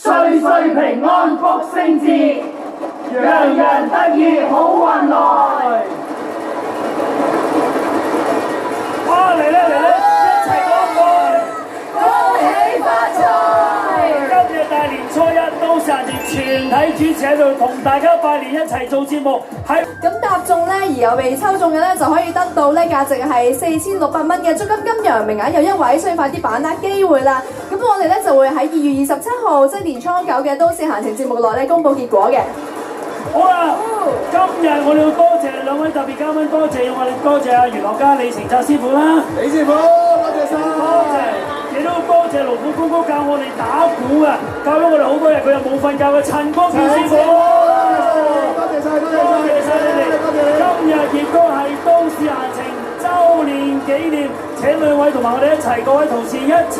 歲歲平安福星至，樣樣得意好運來。哇！嚟啦嚟啦，一齊講句恭喜發財！今日大年初一，都市閒情全體主持喺度同大家拜年，一齊做節目。咁答中咧，而又被抽中嘅咧，就可以得到咧價值係4600蚊嘅租金金羊，名額有一位，所以快啲把握機會啦！咁我哋咧就會喺2月27號，即係年初9嘅都市閒情節目內咧公佈結果嘅。好啦，今日我哋要多謝兩位特別嘉賓，多謝阿娛樂家李成澤師傅啦，李師傅，多謝晒，亦都多謝勞苦公公教我哋打鼓啊，教咗我哋好多日，佢又冇瞓覺嘅陳光耀師傅，多謝晒你哋，今日亦都係都市閒情週年紀念，請兩位同埋我哋一齊，各位同事一齊。